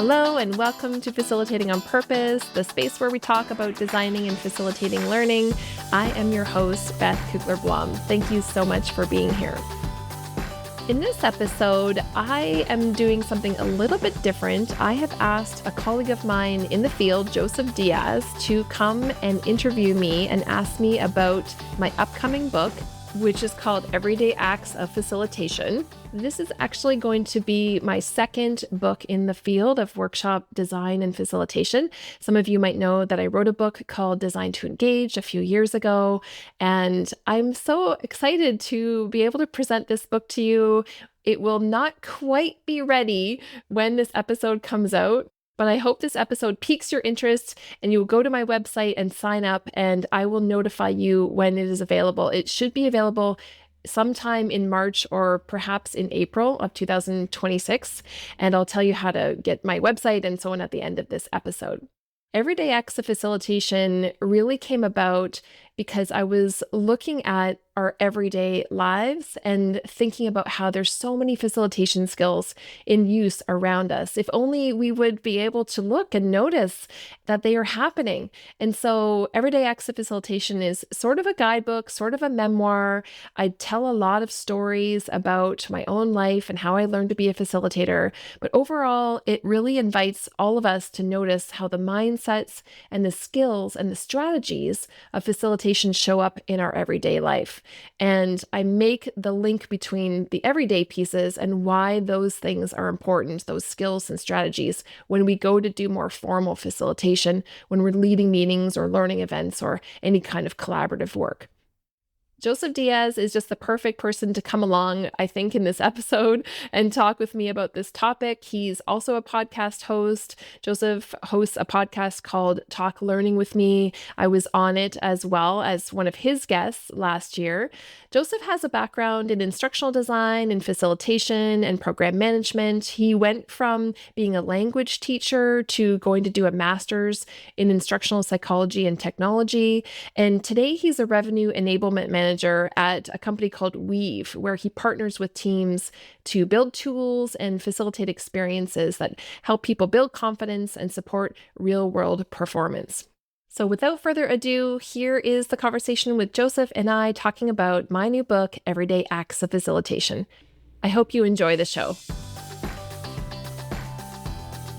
Hello and welcome to Facilitating on Purpose, the space where we talk about designing and facilitating learning. I am your host, Beth Cougler Blom. Thank you so much for being here. In this episode, I am doing something a little bit different. I have asked a colleague of mine in the field, Joseph Diaz, to come and interview me and ask me about my upcoming book, which is called Everyday Acts of Facilitation. This is actually going to be my second book in the field of workshop design and facilitation. Some of you might know that I wrote a book called Design to Engage a few years ago, and I'm so excited to be able to present this book to you. It will not quite be ready when this episode comes out, but I hope this episode piques your interest and you will go to my website and sign up, and I will notify you when it is available. It should be available sometime in March or perhaps in April of 2026. And I'll tell you how to get my website and so on at the end of this episode. Everyday Acts of Facilitation really came about because I was looking at our everyday lives and thinking about how there's so many facilitation skills in use around us. If only we would be able to look and notice that they are happening. And so Everyday Acts of Facilitation is sort of a guidebook, sort of a memoir. I tell a lot of stories about my own life and how I learned to be a facilitator. But overall, it really invites all of us to notice how the mindsets and the skills and the strategies of facilitation show up in our everyday life. And I make the link between the everyday pieces and why those things are important, those skills and strategies, when we go to do more formal facilitation, when we're leading meetings or learning events or any kind of collaborative work. Joseph Diaz is just the perfect person to come along, I think, in this episode and talk with me about this topic. He's also a podcast host. Joseph hosts a podcast called Talk Learning with Me. I was on it as well as one of his guests last year. Joseph has a background in instructional design and facilitation and program management. He went from being a language teacher to going to do a master's in instructional psychology and technology. And today he's a revenue enablement manager at a company called Weave, where he partners with teams to build tools and facilitate experiences that help people build confidence and support real-world performance. So without further ado, here is the conversation with Joseph and I talking about my new book, Everyday Acts of Facilitation. I hope you enjoy the show.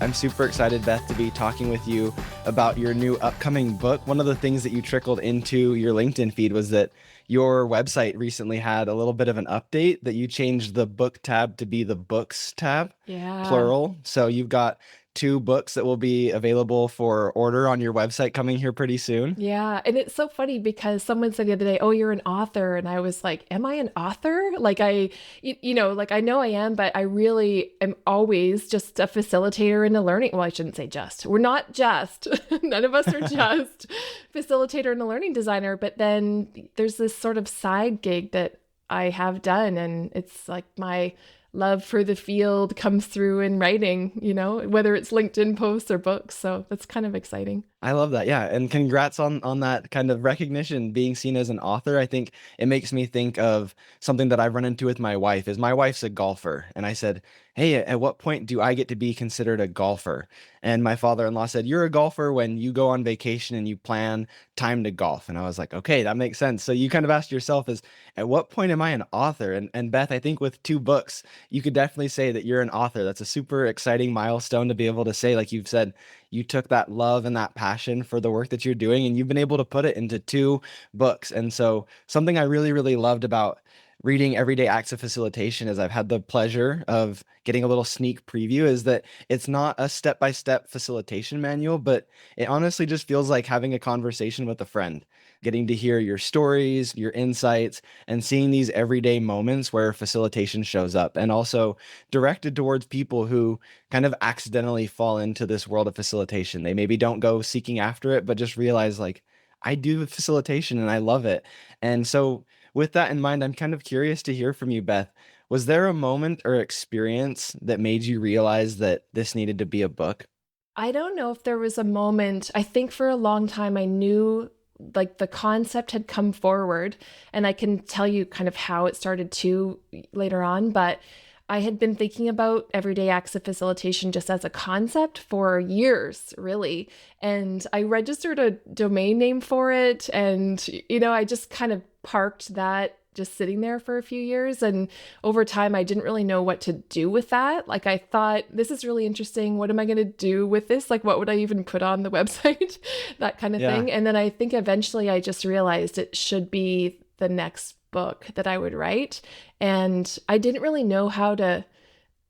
I'm super excited, Beth, to be talking with you about your new upcoming book. One of the things that you trickled into your LinkedIn feed was that your website recently had a little bit of an update, that you changed the book tab to be the books tab, plural. So you've got 2 books that will be available for order on your website coming here pretty soon. Yeah. And it's so funny because someone said the other day, oh, you're an author. And I was like, am I an author? Like I know I am, but I really am always just a facilitator in the learning. Well, I shouldn't say just. We're not just. None of us are just facilitator and a learning designer. But then there's this sort of side gig that I have done. And it's like my love for the field comes through in writing, whether it's LinkedIn posts or books. So that's kind of exciting. I love that. Yeah. And congrats on that kind of recognition, being seen as an author. I think it makes me think of something that I've run into with my wife. Is my wife's a golfer. And I said, hey, at what point do I get to be considered a golfer? And my father-in-law said, you're a golfer when you go on vacation and you plan time to golf. And I was like, okay, that makes sense. So you kind of asked yourself, at what point am I an author? And Beth, I think with 2 books, you could definitely say that you're an author. That's a super exciting milestone to be able to say. Like you've said, you took that love and that passion for the work that you're doing, and you've been able to put it into 2 books. And so something I really, really loved about reading Everyday Acts of Facilitation, as I've had the pleasure of getting a little sneak preview, is that it's not a step-by-step facilitation manual, but it honestly just feels like having a conversation with a friend, getting to hear your stories, your insights, and seeing these everyday moments where facilitation shows up, and also directed towards people who kind of accidentally fall into this world of facilitation. They maybe don't go seeking after it, but just realize, like, I do facilitation and I love it. And so with that in mind, I'm kind of curious to hear from you, Beth. Was there a moment or experience that made you realize that this needed to be a book? I don't know if there was a moment. I think for a long time I knew like the concept had come forward, and I can tell you kind of how it started too later on, but I had been thinking about everyday acts of facilitation just as a concept for years, really. And I registered a domain name for it. And, I just kind of parked that just sitting there for a few years. And over time, I didn't really know what to do with that. Like, I thought, this is really interesting. What am I going to do with this? Like, what would I even put on the website? That kind of thing. And then I think eventually I just realized it should be the next book that I would write. And I didn't really know how to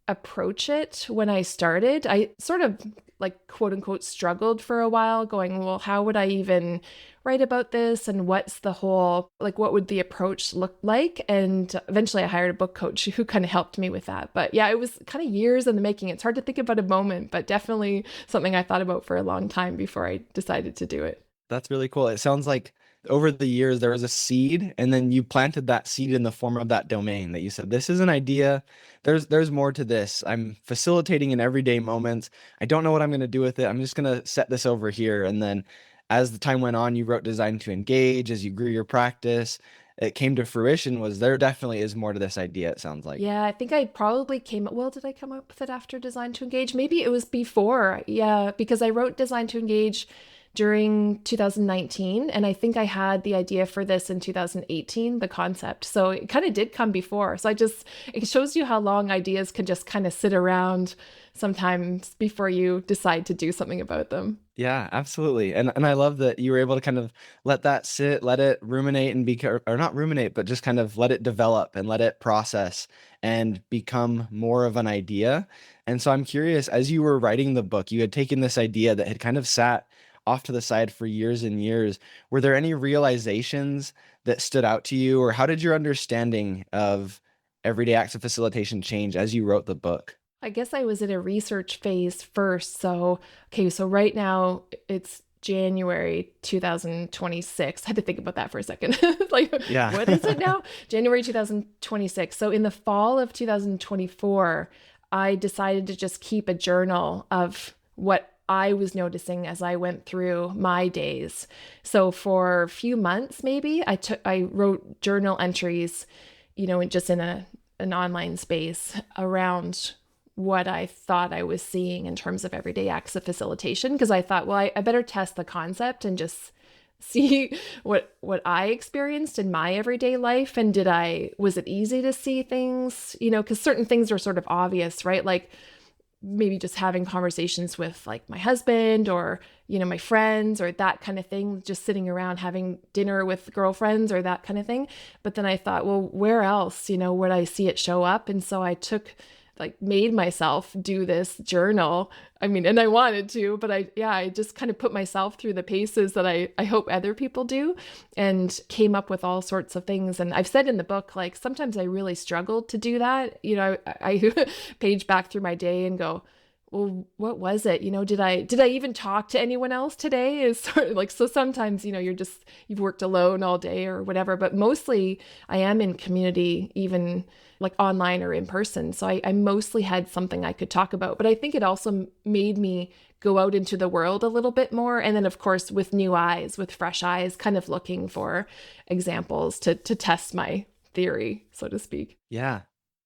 approach it when I started. I sort of like quote unquote struggled for a while going, well, how would I even write about this? And what's the whole, like, what would the approach look like? And eventually I hired a book coach who kind of helped me with that. But yeah, it was kind of years in the making. It's hard to think about a moment, but definitely something I thought about for a long time before I decided to do it. That's really cool. It sounds like over the years there was a seed, and then you planted that seed in the form of that domain that you said, this is an idea. There's more to this. I'm facilitating in everyday moments. I don't know what I'm going to do with it. I'm just going to set this over here. And then as the time went on, you wrote Design to Engage. As you grew your practice, it came to fruition. Was there definitely is more to this idea, it sounds like. Yeah, I think I probably did I come up with it after Design to Engage? Maybe it was before. Yeah, because I wrote Design to Engage during 2019. And I think I had the idea for this in 2018, the concept. So it kind of did come before. So it shows you how long ideas can just kind of sit around sometimes before you decide to do something about them. Yeah, absolutely. And I love that you were able to kind of let that sit, let it ruminate and or not ruminate, but just kind of let it develop and let it process and become more of an idea. And so I'm curious, as you were writing the book, you had taken this idea that had kind of sat off to the side for years and years. Were there any realizations that stood out to you, or how did your understanding of everyday acts of facilitation change as you wrote the book? I guess I was in a research phase first. So right now it's January 2026. I had to think about that for a second. Like, Yeah. what is it now? January 2026. So in the fall of 2024, I decided to just keep a journal of what I was noticing as I went through my days. So for a few months, maybe I wrote journal entries, just in an online space around what I thought I was seeing in terms of everyday acts of facilitation. Because I thought, well, I better test the concept and just see what I experienced in my everyday life. And was it easy to see things, because certain things are sort of obvious, right? Like maybe just having conversations with like my husband or, my friends or that kind of thing, just sitting around having dinner with girlfriends or that kind of thing. But then I thought, well, where else, would I see it show up? And so I made myself do this journal. I mean, and I wanted to, but I just kind of put myself through the paces that I hope other people do, and came up with all sorts of things. And I've said in the book, like, sometimes I really struggled to do that. I page back through my day and go, well, what was it? Did I even talk to anyone else today? Is sort of like, so sometimes, you've worked alone all day or whatever, but mostly I am in community, even like online or in person. So I mostly had something I could talk about, but I think it also made me go out into the world a little bit more. And then of course, with new eyes, with fresh eyes, kind of looking for examples to test my theory, so to speak. Yeah.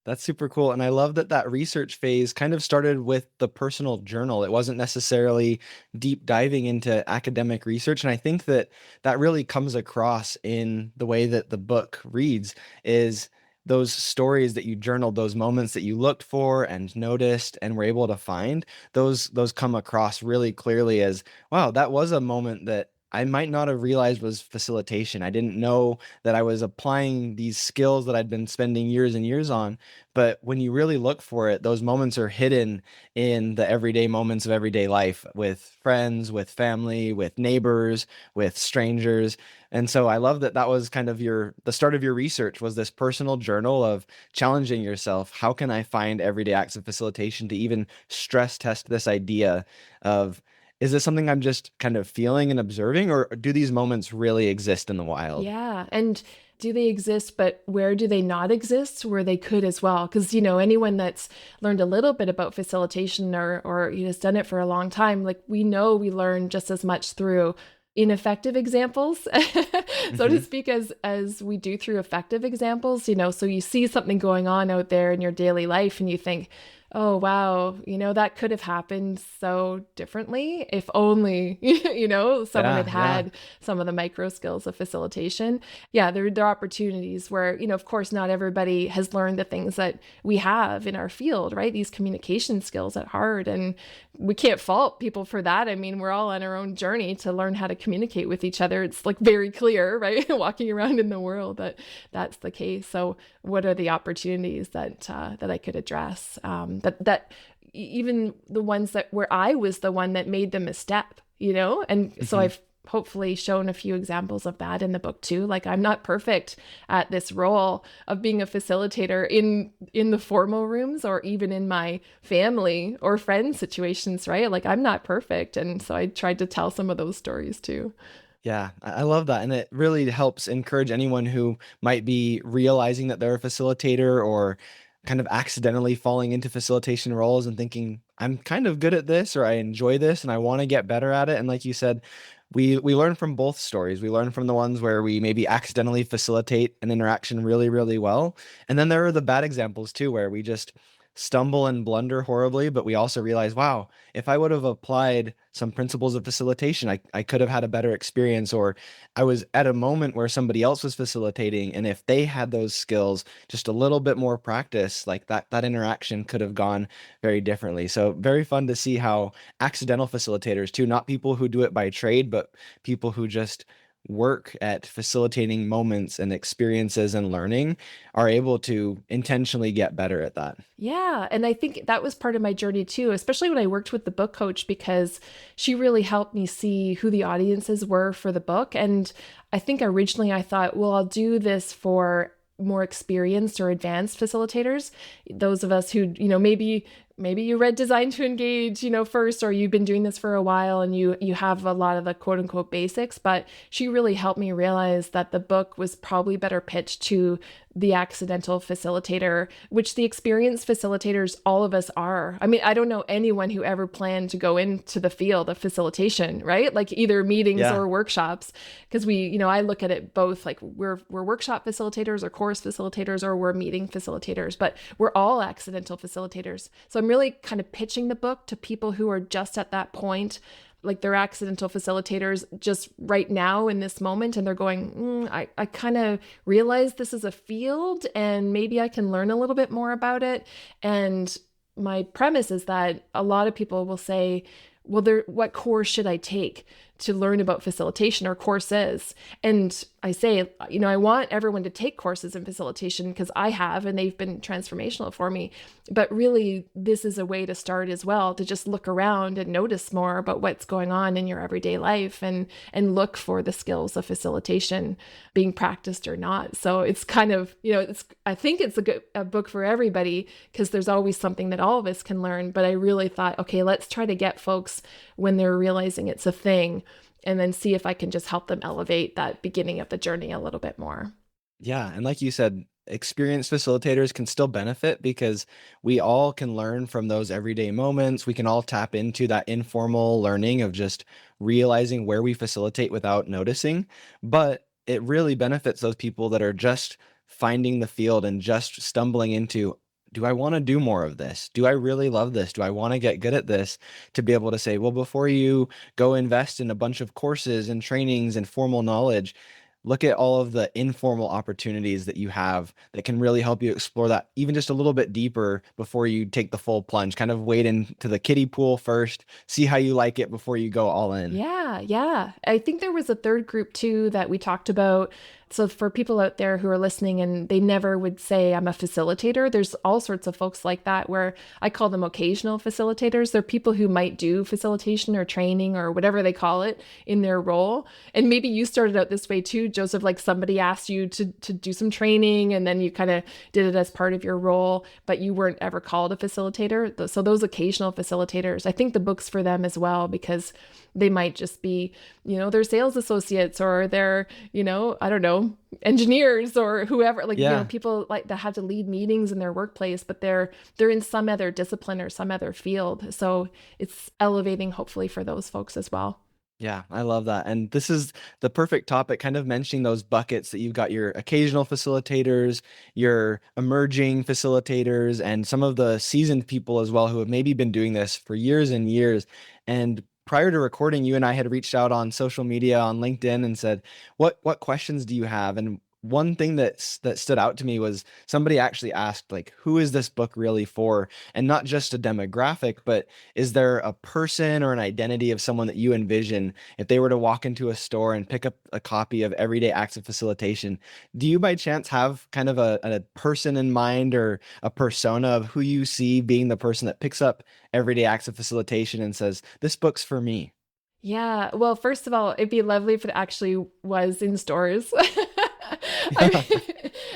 That's super cool. And I love that research phase kind of started with the personal journal. It wasn't necessarily deep diving into academic research. And I think that really comes across in the way that the book reads, is those stories that you journaled, those moments that you looked for and noticed and were able to find, those come across really clearly as, wow, that was a moment that I might not have realized was facilitation. I didn't know that I was applying these skills that I'd been spending years and years on. But when you really look for it, those moments are hidden in the everyday moments of everyday life with friends, with family, with neighbors, with strangers. And so I love that was kind of the start of your research, was this personal journal of challenging yourself. How can I find everyday acts of facilitation to even stress test this idea of, is this something I'm just kind of feeling and observing, or do these moments really exist in the wild? Yeah. And do they exist, but where do they not exist where they could as well? Because, anyone that's learned a little bit about facilitation or has done it for a long time, like we know we learn just as much through ineffective examples, so to Hmm. speak, as we do through effective examples, so you see something going on out there in your daily life and you think, oh wow, that could have happened so differently if only someone had Yeah, yeah. had some of the micro skills of facilitation. Yeah, there are opportunities where, of course, not everybody has learned the things that we have in our field, right? These communication skills at heart. And we can't fault people for that. I mean, we're all on our own journey to learn how to communicate with each other. It's like very clear, right? Walking around in the world that that's the case. So what are the opportunities that I could address? That even the ones that where I was the one that made the misstep, and so Hmm. I've hopefully shown a few examples of that in the book too. Like, I'm not perfect at this role of being a facilitator in the formal rooms or even in my family or friend situations, right? Like, I'm not perfect, and so I tried to tell some of those stories too. Yeah, I love that. And it really helps encourage anyone who might be realizing that they're a facilitator or kind of accidentally falling into facilitation roles and thinking, I'm kind of good at this or I enjoy this and I want to get better at it. And like you said, we learn from both stories. We learn from the ones where we maybe accidentally facilitate an interaction really, really well. And then there are the bad examples too, where we just stumble and blunder horribly, but we also realize, wow, if I would have applied some principles of facilitation, I could have had a better experience. Or I was at a moment where somebody else was facilitating, and if they had those skills, just a little bit more practice, like that interaction could have gone very differently. So very fun to see how accidental facilitators too, not people who do it by trade, but people who just work at facilitating moments and experiences and learning are able to intentionally get better at that. Yeah. And I think that was part of my journey too, especially when I worked with the book coach, because she really helped me see who the audiences were for the book. And I think originally I thought, well, I'll do this for more experienced or advanced facilitators, those of us who, maybe you read Design to Engage, first, or you've been doing this for a while and you have a lot of the quote unquote basics. But she really helped me realize that the book was probably better pitched to the accidental facilitator, which the experienced facilitators, all of us are. I mean, I don't know anyone who ever planned to go into the field of facilitation, right? Like either meetings Yeah. or workshops, because I look at it both like we're workshop facilitators or course facilitators or we're meeting facilitators, but we're all accidental facilitators. So I'm really kind of pitching the book to people who are just at that point, like they're accidental facilitators just right now in this moment, and they're going, I kind of realize this is a field and maybe I can learn a little bit more about it. And my premise is that a lot of people will say, well, what course should I take to learn about facilitation or courses? And I say, I want everyone to take courses in facilitation because I have, and they've been transformational for me. But really, this is a way to start as well, to just look around and notice more about what's going on in your everyday life and look for the skills of facilitation being practiced or not. So it's kind of, I think it's a book for everybody because there's always something that all of us can learn. But I really thought, okay, let's try to get folks when they're realizing it's a thing, and then see if I can just help them elevate that beginning of the journey a little bit more. Yeah, and like you said, experienced facilitators can still benefit because we all can learn from those everyday moments. We can all tap into that informal learning of just realizing where we facilitate without noticing. But it really benefits those people that are just finding the field and just stumbling into, do I want to do more of this? Do I really love this? Do I want to get good at this? To be able to say, well, before you go invest in a bunch of courses and trainings and formal knowledge, look at all of the informal opportunities that you have that can really help you explore that even just a little bit deeper before you take the full plunge. Kind of wade into the kiddie pool first, see how you like it before you go all in. Yeah, yeah. I think there was a third group too that we talked about. So for people out there who are listening and they never would say I'm a facilitator, there's all sorts of folks like that where I call them occasional facilitators. They're people who might do facilitation or training or whatever they call it in their role. And maybe you started out this way too, Joseph, like somebody asked you to do some training and then you kind of did it as part of your role, but you weren't ever called a facilitator. So those occasional facilitators, I think the book's for them as well, because they might just be, they're sales associates or they're, I don't know, engineers or whoever, like, Yeah. people like that have to lead meetings in their workplace, but they're in some other discipline or some other field. So it's elevating hopefully for those folks as well. Yeah, I love that. And this is the perfect topic, kind of mentioning those buckets that you've got your occasional facilitators, your emerging facilitators, and some of the seasoned people as well who have maybe been doing this for years and years. And prior to recording, you and I had reached out on social media, on LinkedIn, and said, what questions do you have? And one thing that stood out to me was somebody actually asked, like, who is this book really for? And not just a demographic, but is there a person or an identity of someone that you envision if they were to walk into a store and pick up a copy of Everyday Acts of Facilitation? Do you by chance have kind of a person in mind or a persona of who you see being the person that picks up Everyday Acts of Facilitation and says, this book's for me? Yeah. Well, first of all, it'd be lovely if it actually was in stores. I Yeah. mean,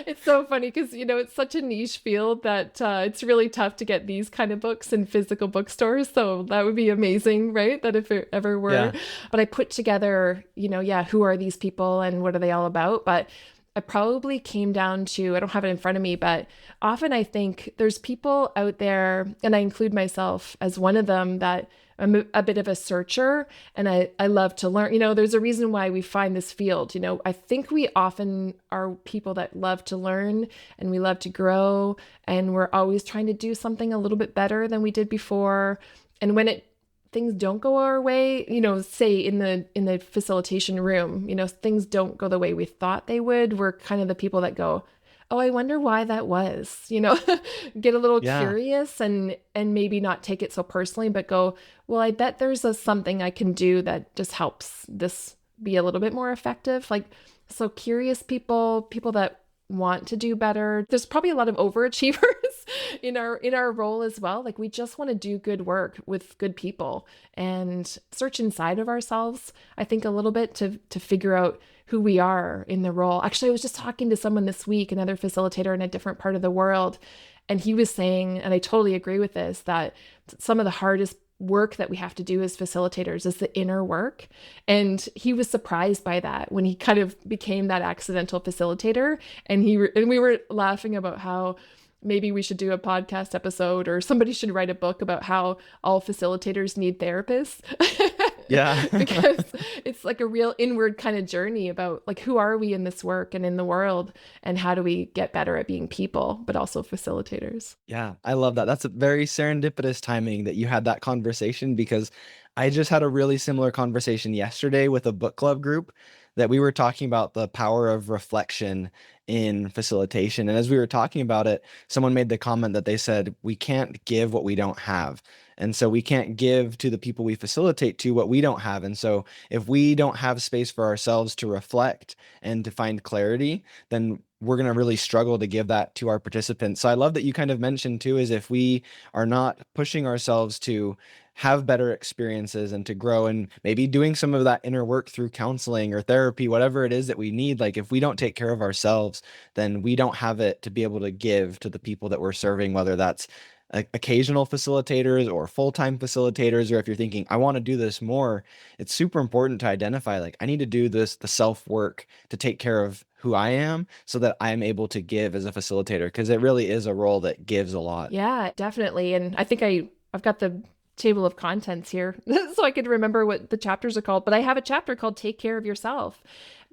it's so funny because, it's such a niche field that it's really tough to get these kind of books in physical bookstores. So that would be amazing, right? That if it ever were. Yeah. But I put together, yeah, who are these people and what are they all about? But I probably came down to, I don't have it in front of me, but often I think there's people out there, and I include myself as one of them, that I'm a bit of a searcher and I love to learn. There's a reason why we find this field. I think we often are people that love to learn and we love to grow, and we're always trying to do something a little bit better than we did before. And when things don't go our way, say in the facilitation room, things don't go the way we thought they would, we're kind of the people that go, oh, I wonder why that was, get a little Yeah. curious and maybe not take it so personally, but go, well, I bet there's something I can do that just helps this be a little bit more effective. Like, so curious people that want to do better. There's probably a lot of overachievers in our role as well. Like, we just want to do good work with good people and search inside of ourselves, I think, a little bit to figure out who we are in the role. Actually, I was just talking to someone this week, another facilitator in a different part of the world, and he was saying, and I totally agree with this, that some of the hardest work that we have to do as facilitators is the inner work. And he was surprised by that when he kind of became that accidental facilitator. And we were laughing about how maybe we should do a podcast episode, or somebody should write a book about how all facilitators need therapists. Yeah. Because it's like a real inward kind of journey about, like, who are we in this work and in the world, and how do we get better at being people, but also facilitators. Yeah, I love that. That's a very serendipitous timing that you had that conversation, because I just had a really similar conversation yesterday with a book club group that we were talking about the power of reflection in facilitation. And as we were talking about it, someone made the comment that they said, we can't give what we don't have. And so we can't give to the people we facilitate to what we don't have. And so if we don't have space for ourselves to reflect and to find clarity, then we're going to really struggle to give that to our participants. So I love that you kind of mentioned too, is if we are not pushing ourselves to have better experiences and to grow, and maybe doing some of that inner work through counseling or therapy, whatever it is that we need, like, if we don't take care of ourselves, then we don't have it to be able to give to the people that we're serving, whether that's occasional facilitators or full-time facilitators, or if you're thinking, I want to do this more, it's super important to identify, like, I need to do the self-work to take care of who I am so that I'm able to give as a facilitator, because it really is a role that gives a lot. Yeah, definitely. And I think I've got the table of contents here so I could remember what the chapters are called, but I have a chapter called Take Care of Yourself,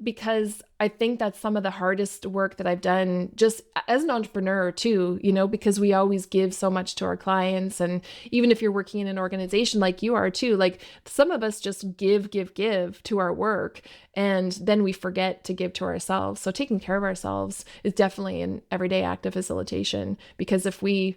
because I think that's some of the hardest work that I've done just as an entrepreneur too, because we always give so much to our clients. And even if you're working in an organization like you are too, like, some of us just give to our work, and then we forget to give to ourselves. So taking care of ourselves is definitely an everyday act of facilitation, because if we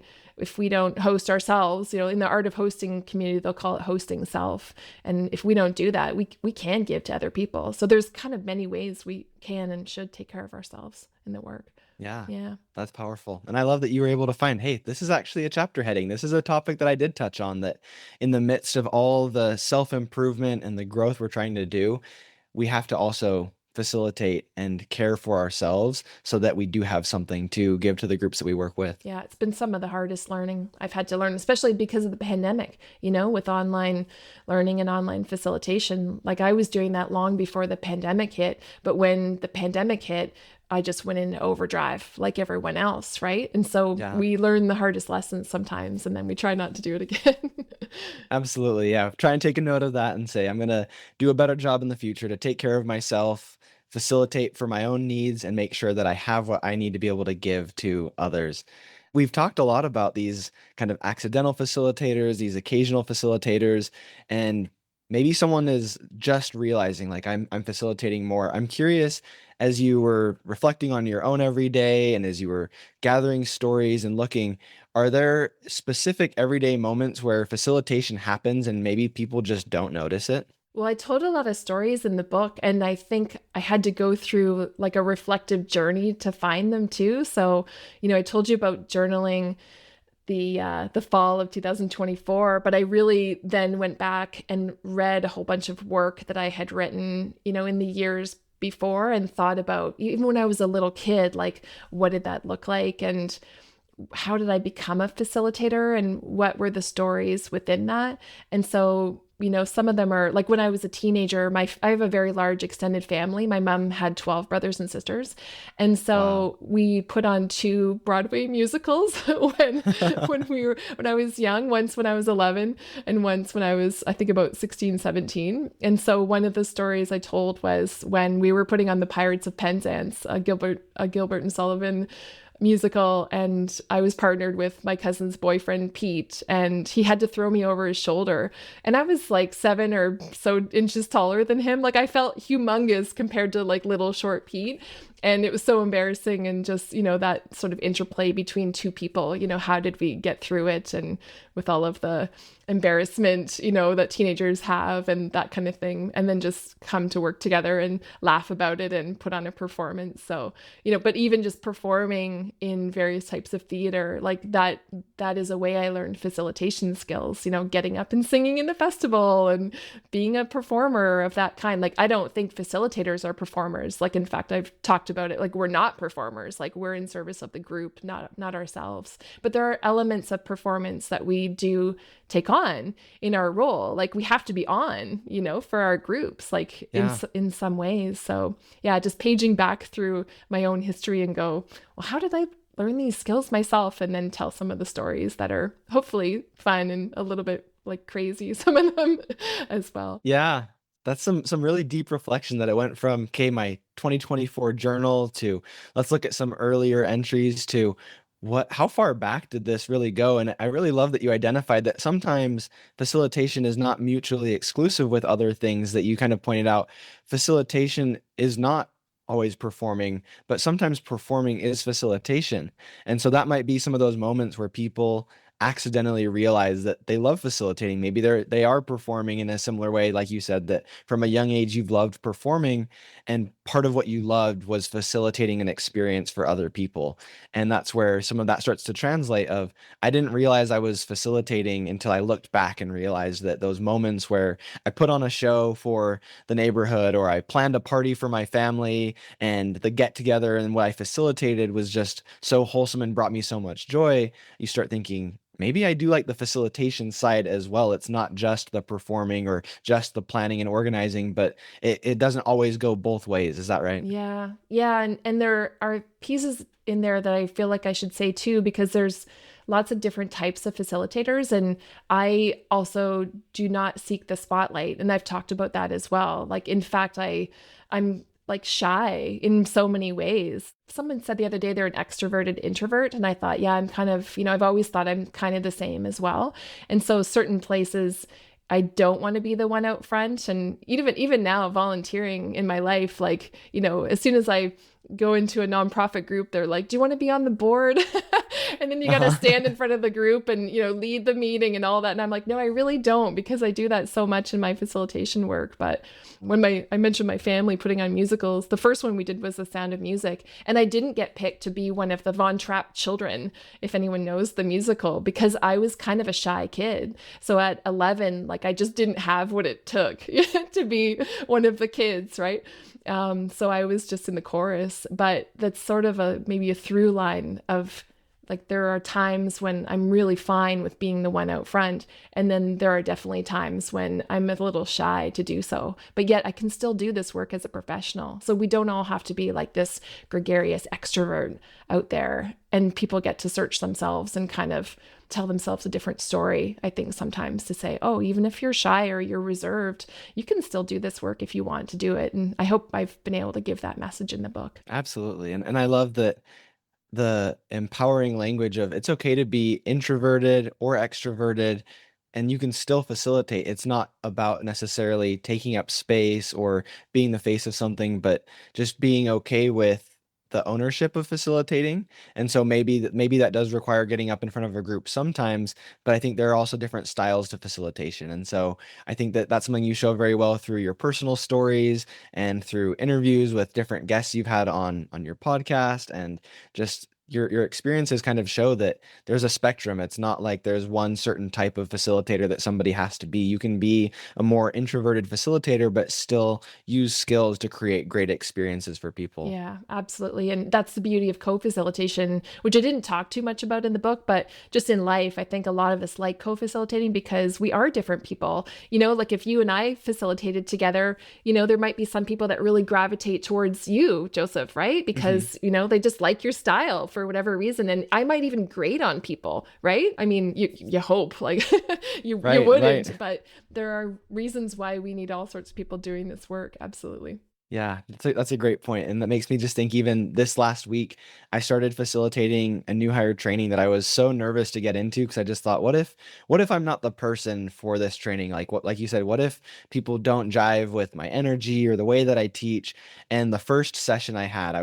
don't host ourselves, in the art of hosting community, they'll call it hosting self. And if we don't do that, we can give to other people. So there's kind of many ways we can and should take care of ourselves in the work. Yeah, Yeah. that's powerful. And I love that you were able to find, hey, this is actually a chapter heading. This is a topic that I did touch on, that in the midst of all the self-improvement and the growth we're trying to do, we have to also facilitate and care for ourselves so that we do have something to give to the groups that we work with. Yeah, it's been some of the hardest learning I've had to learn, especially because of the pandemic, with online learning and online facilitation. Like, I was doing that long before the pandemic hit, but when the pandemic hit, I just went into overdrive like everyone else, right? And so Yeah. we learn the hardest lessons sometimes, and then we try not to do it again. Absolutely. Yeah. Try and take a note of that and say, I'm going to do a better job in the future to take care of myself, facilitate for my own needs, and make sure that I have what I need to be able to give to others. We've talked a lot about these kind of accidental facilitators, these occasional facilitators, and maybe someone is just realizing like I'm facilitating more. I'm curious, as you were reflecting on your own everyday and as you were gathering stories and looking, are there specific everyday moments where facilitation happens and maybe people just don't notice it? Well, I told a lot of stories in the book, and I think I had to go through like a reflective journey to find them too. So, I told you about journaling the fall of 2024, but I really then went back and read a whole bunch of work that I had written, in the years before, and thought about, even when I was a little kid, like what did that look like, and how did I become a facilitator, and what were the stories within that? And so, some of them are like when I was a teenager, I have a very large extended family. My mom had 12 brothers and sisters. And Wow. so we put on 2 Broadway musicals when I was young, once when I was 11 and once when I was, I think, about 16, 17. And so one of the stories I told was when we were putting on the Pirates of Penzance, a Gilbert and Sullivan musical, and I was partnered with my cousin's boyfriend Pete, and he had to throw me over his shoulder, and I was like 7 or so inches taller than him. Like I felt humongous compared to like little short Pete, and it was so embarrassing. And just that sort of interplay between 2 people, how did we get through it, and with all of the embarrassment that teenagers have and that kind of thing, and then just come to work together and laugh about it and put on a performance. So but even just performing in various types of theater, like that is a way I learned facilitation skills, getting up and singing in a festival and being a performer of that kind. Like I don't think facilitators are performers. Like in fact, I've talked about it, like we're not performers, like we're in service of the group, not ourselves. But there are elements of performance that we do take on in our role. Like we have to be on, for our groups, like Yeah. in some ways. So yeah, just paging back through my own history and go, well, how did I learn these skills myself? And then tell some of the stories that are hopefully fun and a little bit like crazy, some of them as well. Yeah. That's some really deep reflection that it went from, okay, my 2024 journal to let's look at some earlier entries to how far back did this really go? And I really love that you identified that sometimes facilitation is not mutually exclusive with other things that you kind of pointed out. Facilitation is not always performing, but sometimes performing is facilitation. And so that might be some of those moments where people accidentally realize that they love facilitating. Maybe they are performing in a similar way, like you said, that from a young age you've loved performing, and part of what you loved was facilitating an experience for other people. And that's where some of that starts to translate of, I didn't realize I was facilitating until I looked back and realized that those moments where I put on a show for the neighborhood, or I planned a party for my family, and the get together and what I facilitated was just so wholesome and brought me so much joy, you start thinking, maybe I do like the facilitation side as well. It's not just the performing or just the planning and organizing, but it doesn't always go both ways. Is that right? Yeah. Yeah. And there are pieces in there that I feel like I should say too, because there's lots of different types of facilitators. And I also do not seek the spotlight. And I've talked about that as well. Like, in fact, I'm like shy in so many ways. Someone said the other day they're an extroverted introvert. And I thought, yeah, I'm kind of, I've always thought I'm kind of the same as well. And so certain places, I don't want to be the one out front. And even now, volunteering in my life, like, as soon as I go into a nonprofit group, they're like, do you want to be on the board? And then you got to stand in front of the group and, lead the meeting and all that. And I'm like, no, I really don't, because I do that so much in my facilitation work. But when I mentioned my family putting on musicals, the first one we did was The Sound of Music. And I didn't get picked to be one of the Von Trapp children, if anyone knows the musical, because I was kind of a shy kid. So at 11, like I just didn't have what it took to be one of the kids, right? So I was just in the chorus, but that's sort of maybe a through line of Like there are times when I'm really fine with being the one out front. And then there are definitely times when I'm a little shy to do so. But yet I can still do this work as a professional. So we don't all have to be like this gregarious extrovert out there. And people get to search themselves and kind of tell themselves a different story, I think, sometimes, to say, oh, even if you're shy or you're reserved, you can still do this work if you want to do it. And I hope I've been able to give that message in the book. Absolutely. And I love that the empowering language of it's okay to be introverted or extroverted, and you can still facilitate. It's not about necessarily taking up space or being the face of something, but just being okay with the ownership of facilitating. And so maybe that does require getting up in front of a group sometimes, but I think there are also different styles to facilitation. And so I think that that's something you show very well through your personal stories and through interviews with different guests you've had on your podcast, and just your experiences kind of show that there's a spectrum. It's not like there's one certain type of facilitator that somebody has to be. You can be a more introverted facilitator, but still use skills to create great experiences for people. Yeah, absolutely. And that's the beauty of co-facilitation, which I didn't talk too much about in the book, but just in life, I think a lot of us like co-facilitating because we are different people. Like if you and I facilitated together, there might be some people that really gravitate towards you, Joseph, right? Because, they just like your style for whatever reason. And I might even grate on people, right? I mean, you hope like you wouldn't, right. But there are reasons why we need all sorts of people doing this work. Absolutely. Yeah, that's a great point. And that makes me just think, even this last week, I started facilitating a new hire training that I was so nervous to get into, because I just thought, what if I'm not the person for this training? Like you said, what if people don't jive with my energy or the way that I teach? And the first session I had, I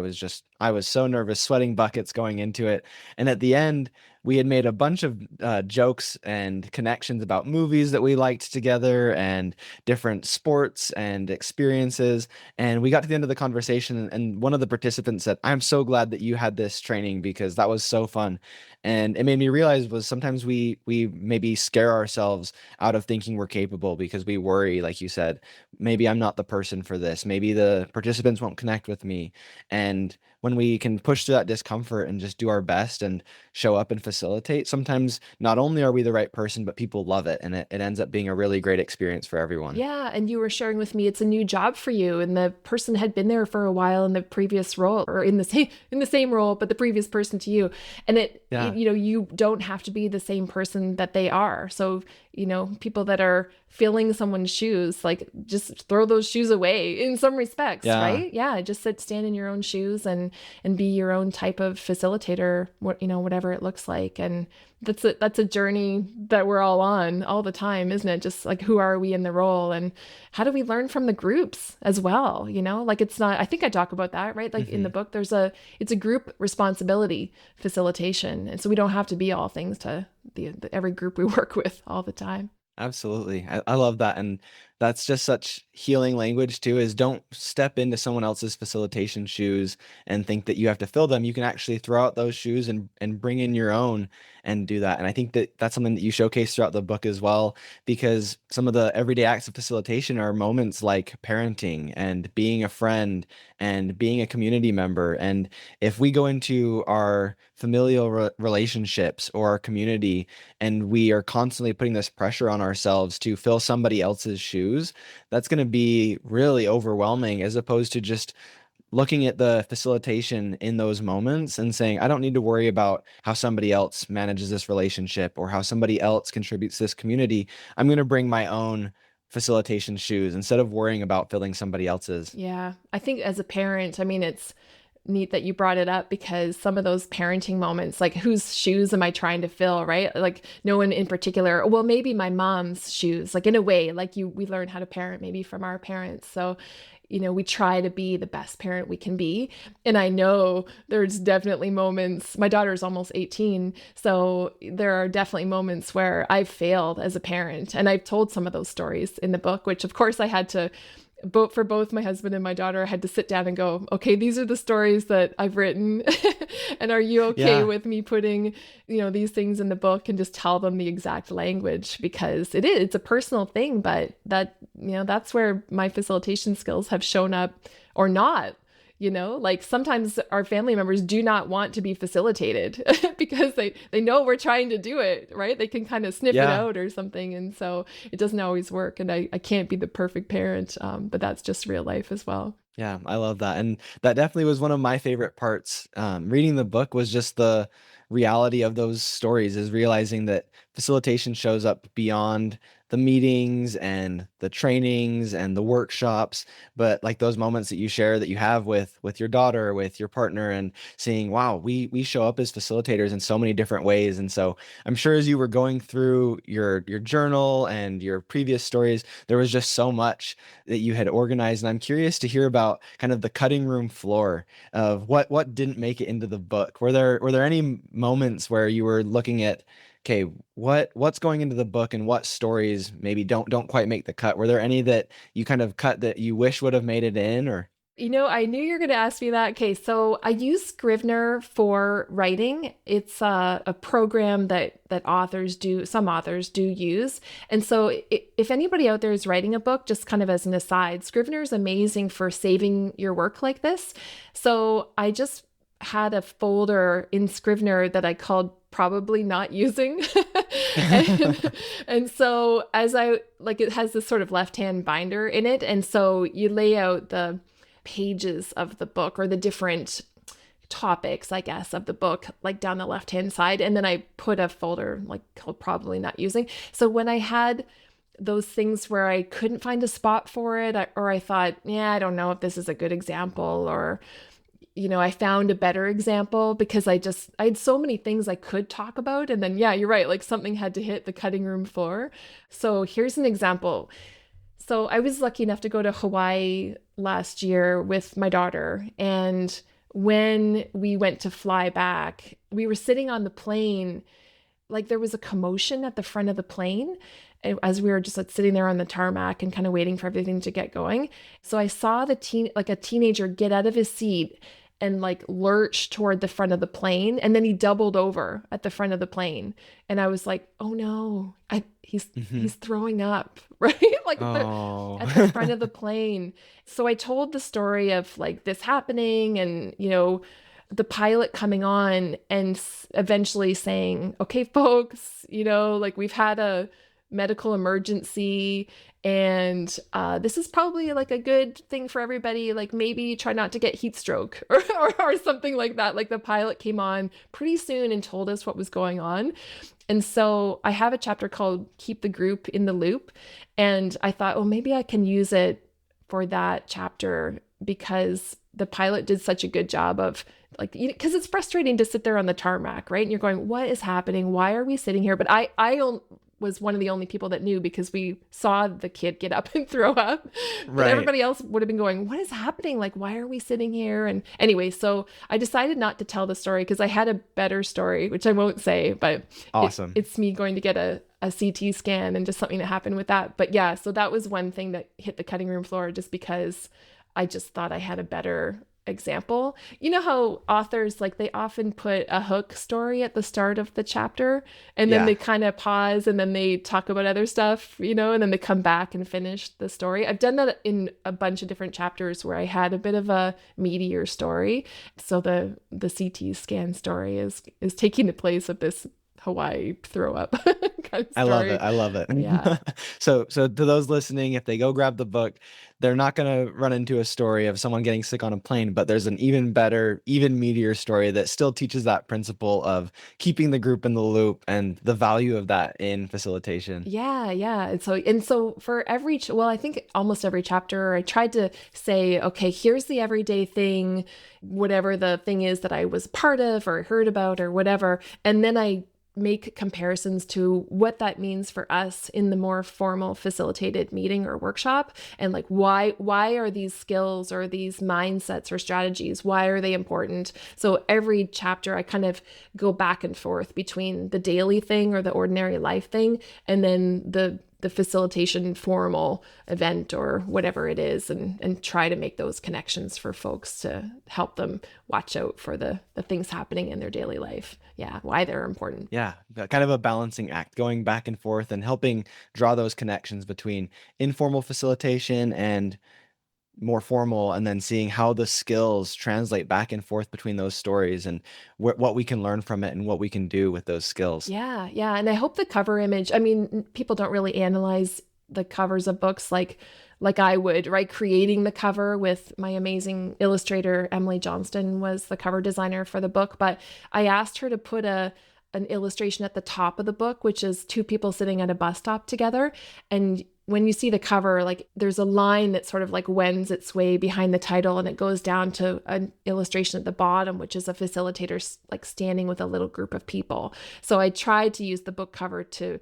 was so nervous, sweating buckets going into it. And at the end, we had made a bunch of jokes and connections about movies that we liked together and different sports and experiences. And we got to the end of the conversation, and one of the participants said, "I'm so glad that you had this training, because that was so fun." And it made me realize was sometimes we maybe scare ourselves out of thinking we're capable because we worry, like you said, maybe I'm not the person for this. Maybe the participants won't connect with me. And when we can push through that discomfort and just do our best and show up and facilitate, sometimes not only are we the right person, but people love it. And it ends up being a really great experience for everyone. Yeah. And you were sharing with me, it's a new job for you. And the person had been there for a while in the previous role, or in the same role, but the previous person to you. And you don't have to be the same person that they are. So, people that are filling someone's shoes, like just throw those shoes away in some respects, right? Yeah. Just stand in your own shoes and be your own type of facilitator, whatever it looks like. And that's a journey that we're all on all the time, isn't it? Just like, who are we in the role, and how do we learn from the groups as well? Like it's not, I think I talk about that, right? Like in the book, it's a group responsibility facilitation. And so we don't have to be all things to every group we work with all the time. Absolutely. I love that. And that's just such healing language too, is don't step into someone else's facilitation shoes and think that you have to fill them. You can actually throw out those shoes and bring in your own and do that. And I think that that's something that you showcase throughout the book as well, because some of the everyday acts of facilitation are moments like parenting and being a friend and being a community member. And if we go into our familial relationships or our community and we are constantly putting this pressure on ourselves to fill somebody else's shoes, that's going to be really overwhelming, as opposed to just looking at the facilitation in those moments and saying, I don't need to worry about how somebody else manages this relationship or how somebody else contributes to this community. I'm going to bring my own facilitation shoes instead of worrying about filling somebody else's. Yeah. I think as a parent, I mean, it's neat that you brought it up, because some of those parenting moments, like whose shoes am I trying to fill, right? Like no one in particular. Well, maybe my mom's shoes, like in a way, like we learn how to parent maybe from our parents. So, we try to be the best parent we can be. And I know there's definitely moments, my daughter's almost 18. So there are definitely moments where I've failed as a parent. And I've told some of those stories in the book, which of course I had to, for both my husband and my daughter, I had to sit down and go, okay, these are the stories that I've written. And are you okay with me putting, these things in the book, and just tell them the exact language? Because it's a personal thing, but that's where my facilitation skills have shown up or not, Like sometimes our family members do not want to be facilitated because they know we're trying to do it, right? They can kind of sniff it Yeah. out or something. And so it doesn't always work. And I can't be the perfect parent, but that's just real life as well. Yeah, I love that. And that definitely was one of my favorite parts. Reading the book was just the reality of those stories, is realizing that facilitation shows up beyond the meetings and the trainings and the workshops, but like those moments that you share that you have with your daughter, with your partner, and seeing, wow, we show up as facilitators in so many different ways. And so I'm sure as you were going through your journal and your previous stories, there was just so much that you had organized. And I'm curious to hear about kind of the cutting room floor of what didn't make it into the book. Were there any moments where you were looking at, okay, what's going into the book and what stories maybe don't quite make the cut? Were there any that you kind of cut that you wish would have made it in, or? I knew you were going to ask me that. Okay, so I use Scrivener for writing. It's a program that some authors do use. And so if anybody out there is writing a book, just kind of as an aside, Scrivener is amazing for saving your work like this. So I just had a folder in Scrivener that I called probably not using. and so it has this sort of left-hand binder in it. And so you lay out the pages of the book, or the different topics, I guess, of the book, like down the left-hand side. And then I put a folder like called probably not using. So when I had those things where I couldn't find a spot for it, or I thought, yeah, I don't know if this is a good example, or I found a better example, because I had so many things I could talk about. And then, yeah, you're right. Like something had to hit the cutting room floor. So here's an example. So I was lucky enough to go to Hawaii last year with my daughter. And when we went to fly back, we were sitting on the plane, like there was a commotion at the front of the plane as we were just like sitting there on the tarmac and kind of waiting for everything to get going. So I saw a teenager get out of his seat and like lurch toward the front of the plane. And then he doubled over at the front of the plane. And I was like, oh no, he's throwing up, right? Like Oh. at the front of the plane. So I told the story of like this happening, and, the pilot coming on and eventually saying, okay, folks, like we've had a medical emergency, and this is probably like a good thing for everybody. Like maybe try not to get heat stroke or something like that. Like the pilot came on pretty soon and told us what was going on. And so I have a chapter called Keep the Group in the Loop. And I thought, well, maybe I can use it for that chapter, because the pilot did such a good job of like, because it's frustrating to sit there on the tarmac, right? And you're going, what is happening? Why are we sitting here? But I was one of the only people that knew, because we saw the kid get up and throw up. But Right. everybody else would have been going, what is happening? Like, why are we sitting here? And anyway, so I decided not to tell the story, because I had a better story, which I won't say, but Awesome. it's me going to get a CT scan and just something that happened with that. But yeah, so that was one thing that hit the cutting room floor, just because I just thought I had a better example. You know how authors, like, they often put a hook story at the start of the chapter, and then Yeah. they kind of pause, and then they talk about other stuff, and then they come back and finish the story. I've done that in a bunch of different chapters where I had a bit of a meatier story. So the CT scan story is taking the place of this Hawaii throw up kind of I love story. it. I love it. Yeah. So to those listening, if they go grab the book, they're not going to run into a story of someone getting sick on a plane, but there's an even better, even meatier story that still teaches that principle of keeping the group in the loop and the value of that in facilitation. Yeah, yeah. And so for I think almost every chapter, I tried to say, okay, here's the everyday thing, whatever the thing is that I was part of or heard about or whatever. And then I make comparisons to what that means for us in the more formal facilitated meeting or workshop, and like why are these skills or these mindsets or strategies, why are they important? So every chapter I kind of go back and forth between the daily thing or the ordinary life thing, and then the facilitation formal event or whatever it is, and try to make those connections for folks to help them watch out for the things happening in their daily life. Yeah, why they're important. Yeah, kind of a balancing act, going back and forth and helping draw those connections between informal facilitation and more formal, and then seeing how the skills translate back and forth between those stories and what we can learn from it and what we can do with those skills. Yeah, yeah. And I hope the cover image, I mean, people don't really analyze the covers of books like I would, right? Creating the cover with my amazing illustrator, Emily Johnston was the cover designer for the book. But I asked her to put an illustration at the top of the book, which is two people sitting at a bus stop together. And when you see the cover, like there's a line that sort of like wends its way behind the title, and it goes down to an illustration at the bottom, which is a facilitator like standing with a little group of people. So I tried to use the book cover to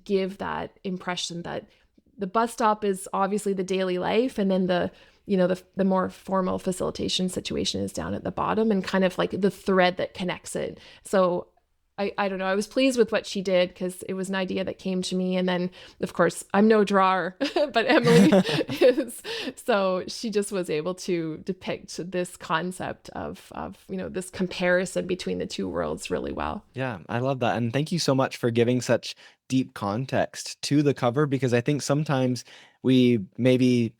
give that impression that the bus stop is obviously the daily life, and then the more formal facilitation situation is down at the bottom, and kind of like the thread that connects it. So I don't know. I was pleased with what she did because it was an idea that came to me. And then, of course, I'm no drawer, but Emily is. So she just was able to depict this concept of this comparison between the two worlds really well. Yeah, I love that. And thank you so much for giving such deep context to the cover, because I think sometimes we maybe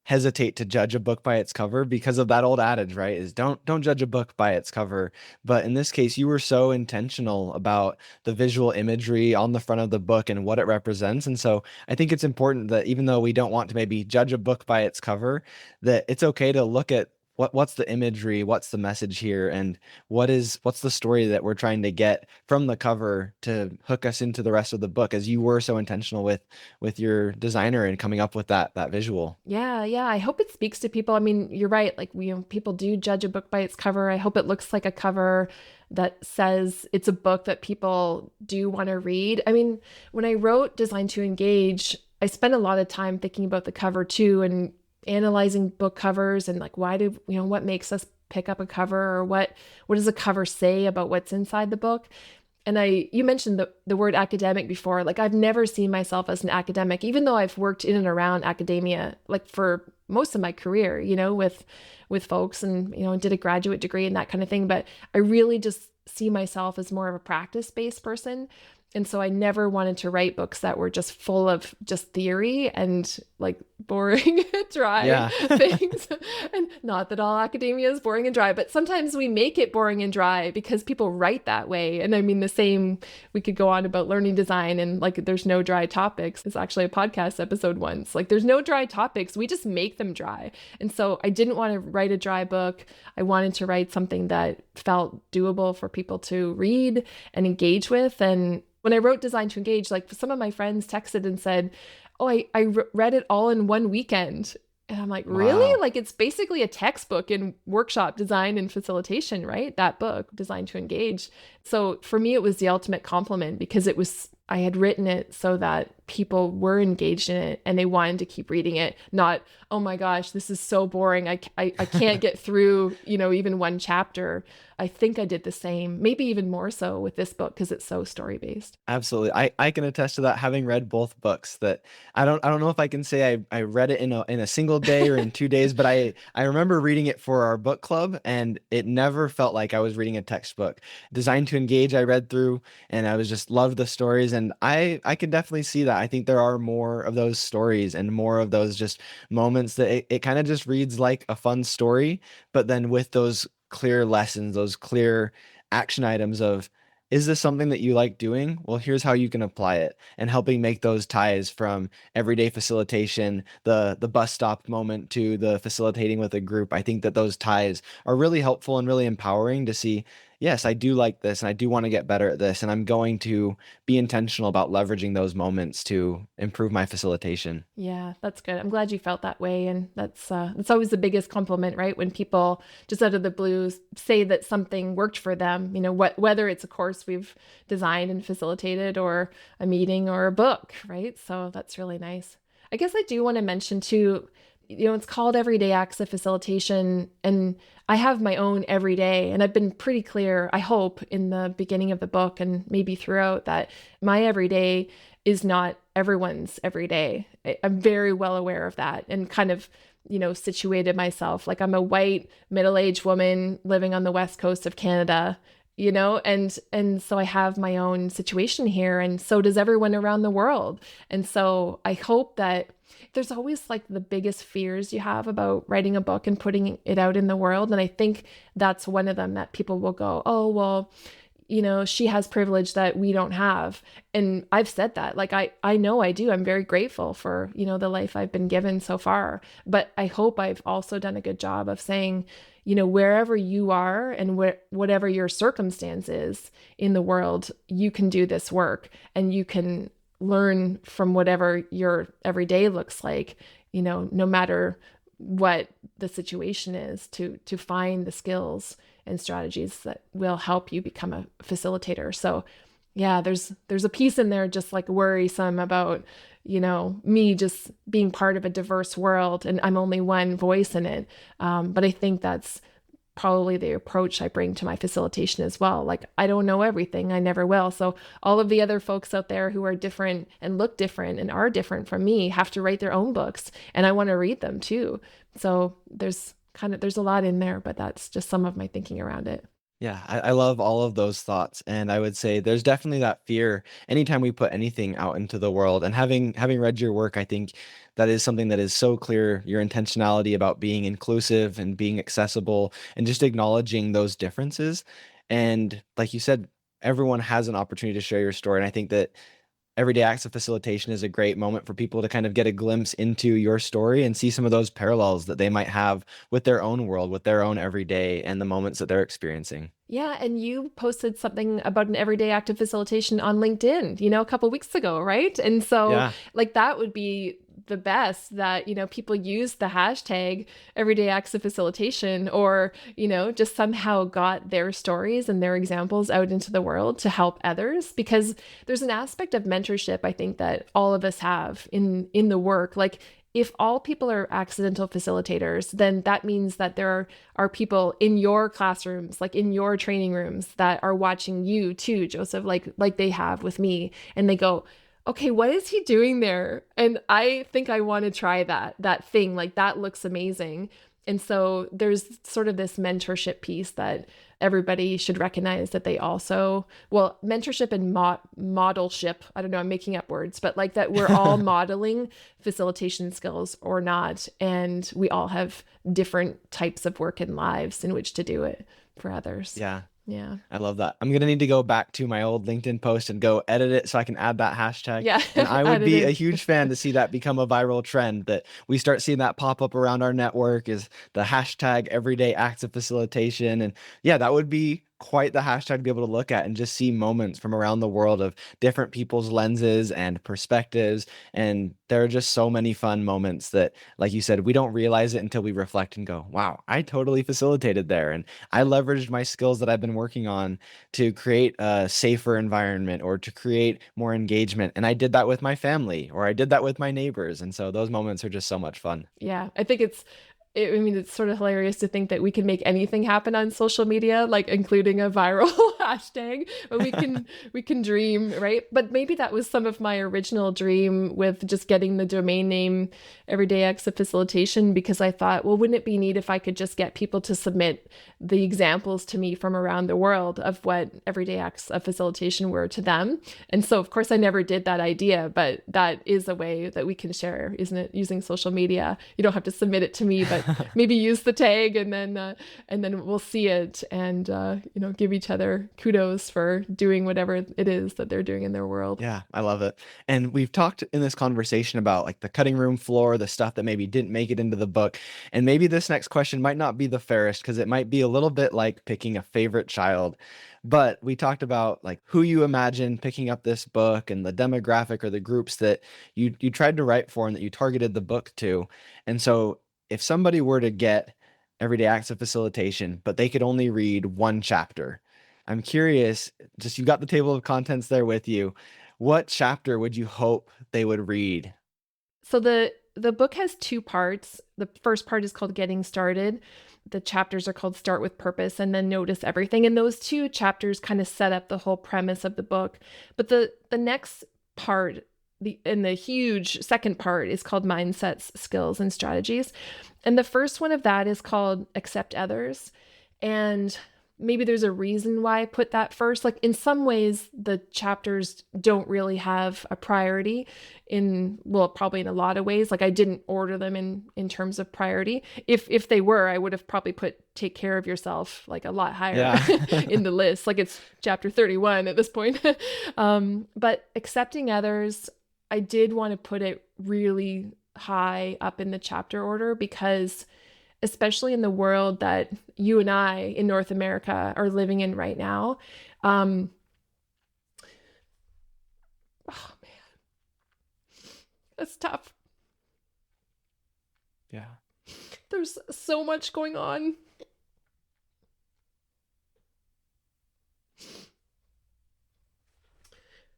hesitate to judge a book by its cover because of that old adage, right? Is don't judge a book by its cover. But in this case, you were so intentional about the visual imagery on the front of the book and what it represents. And so I think it's important that even though we don't want to maybe judge a book by its cover, that it's okay to look at what's the imagery, what's the message here, and what's the story that we're trying to get from the cover to hook us into the rest of the book, as you were so intentional with your designer and coming up with that visual. Yeah, yeah. I hope it speaks to people. I mean, you're right. Like people do judge a book by its cover. I hope it looks like a cover that says it's a book that people do want to read. I mean, when I wrote Design to Engage, I spent a lot of time thinking about the cover too, and analyzing book covers and like what makes us pick up a cover, or what does a cover say about what's inside the book. And you mentioned the word academic before. Like I've never seen myself as an academic, even though I've worked in and around academia like for most of my career, with folks, and did a graduate degree and that kind of thing. But I really just see myself as more of a practice-based person. And so I never wanted to write books that were just full of just theory and like boring, dry things. And not that all academia is boring and dry, but sometimes we make it boring and dry because people write that way. And I mean, the same, we could go on about learning design and like, there's no dry topics. It's actually a podcast episode once. Like there's no dry topics. We just make them dry. And so I didn't want to write a dry book. I wanted to write something that felt doable for people to read and engage with. And when I wrote Design to Engage, like some of my friends texted and said, oh, I read it all in one weekend. And I'm like, really? Wow. Like it's basically a textbook in workshop design and facilitation, right? That book, Design to Engage. So for me, it was the ultimate compliment because I had written it so that people were engaged in it and they wanted to keep reading it. Not, oh my gosh, this is so boring. I can't get through, even one chapter. I think I did the same, maybe even more so with this book because it's so story-based. Absolutely. I can attest to that, having read both books. That I don't know if I can say I read it in a single day or in 2 days, but I remember reading it for our book club, and it never felt like I was reading a textbook. Design to Engage, I read through, and I was just loved the stories, and I can definitely see that. I think there are more of those stories and more of those just moments that it kind of just reads like a fun story, but then with those clear lessons, those clear action items of, is this something that you like doing? Well, here's how you can apply it, and helping make those ties from everyday facilitation, the bus stop moment, to the facilitating with a group. I think that those ties are really helpful and really empowering to see, yes, I do like this and I do want to get better at this, and I'm going to be intentional about leveraging those moments to improve my facilitation. Yeah, that's good. I'm glad you felt that way. And that's always the biggest compliment, right? When people just out of the blue say that something worked for them, whether it's a course we've designed and facilitated or a meeting or a book, right? So that's really nice. I guess I do want to mention too, it's called Everyday Acts of Facilitation, and I have my own everyday, and I've been pretty clear, I hope, in the beginning of the book and maybe throughout, that my everyday is not everyone's everyday. I'm very well aware of that, and kind of, situated myself. Like I'm a white middle-aged woman living on the west coast of Canada. and so I have my own situation here, and so does everyone around the world. And so I hope that there's always like the biggest fears you have about writing a book and putting it out in the world. And I think that's one of them, that people will go, oh, well, she has privilege that we don't have. And I've said that, like, I know I do. I'm very grateful for, the life I've been given so far. But I hope I've also done a good job of saying, wherever you are and whatever your circumstance is in the world, you can do this work and you can learn from whatever your everyday looks like, no matter what the situation is, to find the skills and strategies that will help you become a facilitator. So yeah, there's a piece in there just like worrisome about, me just being part of a diverse world and I'm only one voice in it. But I think that's probably the approach I bring to my facilitation as well. Like, I don't know everything. I never will. So all of the other folks out there who are different and look different and are different from me have to write their own books, and I want to read them too. So there's a lot in there, but that's just some of my thinking around it. Yeah, I love all of those thoughts. And I would say there's definitely that fear anytime we put anything out into the world. And having read your work, I think that is something that is so clear, your intentionality about being inclusive and being accessible and just acknowledging those differences. And like you said, everyone has an opportunity to share your story. And I think that Everyday Acts of Facilitation is a great moment for people to kind of get a glimpse into your story and see some of those parallels that they might have with their own world, with their own everyday and the moments that they're experiencing. Yeah, and you posted something about an everyday act of facilitation on LinkedIn, a couple weeks ago, right? And so Yeah. like that would be the best, that, people use the hashtag everyday acts of facilitation, or, just somehow got their stories and their examples out into the world to help others, because there's an aspect of mentorship I think that all of us have in the work. Like, if all people are accidental facilitators, then that means that there are people in your classrooms, like in your training rooms, that are watching you too, Joseph, like they have with me. And they go, okay, what is he doing there? And I think I want to try that thing. Like, that looks amazing. And so there's sort of this mentorship piece that everybody should recognize, that they also, well, mentorship and modelship, I don't know, I'm making up words, but like that we're all modeling facilitation skills or not. And we all have different types of work and lives in which to do it for others. Yeah. Yeah. I love that. I'm going to need to go back to my old LinkedIn post and go edit it so I can add that hashtag. Yeah. And I would Add it be a in. huge fan to see that become a viral trend, that we start seeing that pop up around our network, is the hashtag everyday acts of facilitation. And yeah, that would be quite the hashtag to be able to look at and just see moments from around the world of different people's lenses and perspectives. And there are just so many fun moments that, like you said, we don't realize it until we reflect and go, wow, I totally facilitated there. And I leveraged my skills that I've been working on to create a safer environment or to create more engagement. And I did that with my family, or I did that with my neighbors. And so those moments are just so much fun. Yeah, I think it's sort of hilarious to think that we can make anything happen on social media, like including a viral hashtag, but we can dream, right? But maybe that was some of my original dream with just getting the domain name Everyday Acts of Facilitation, because I thought, well, wouldn't it be neat if I could just get people to submit the examples to me from around the world of what Everyday Acts of Facilitation were to them? And so, of course, I never did that idea, but that is a way that we can share, isn't it? Using social media. You don't have to submit it to me, but maybe use the tag, and then we'll see it, and give each other kudos for doing whatever it is that they're doing in their world. Yeah, I love it. And we've talked in this conversation about like the cutting room floor, the stuff that maybe didn't make it into the book. And maybe this next question might not be the fairest, because it might be a little bit like picking a favorite child. But we talked about like who you imagine picking up this book and the demographic or the groups that you tried to write for and that you targeted the book to. And so if somebody were to get Everyday Acts of Facilitation, but they could only read one chapter, I'm curious, just you got the table of contents there with you. What chapter would you hope they would read? So the book has two parts. The first part is called Getting Started. The chapters are called Start with Purpose and then Notice Everything. And those two chapters kind of set up the whole premise of the book. But the next part, the huge second part, is called Mindsets, Skills, and Strategies. And the first one of that is called Accept Others. And maybe there's a reason why I put that first. Like in some ways, the chapters don't really have a priority probably in a lot of ways. Like I didn't order them in terms of priority. If they were, I would have probably put take care of yourself like a lot higher Yeah. in the list. Like it's chapter 31 at this point. But accepting others, I did want to put it really high up in the chapter order because especially in the world that you and I in North America are living in right now. Oh man, that's tough. Yeah. There's so much going on.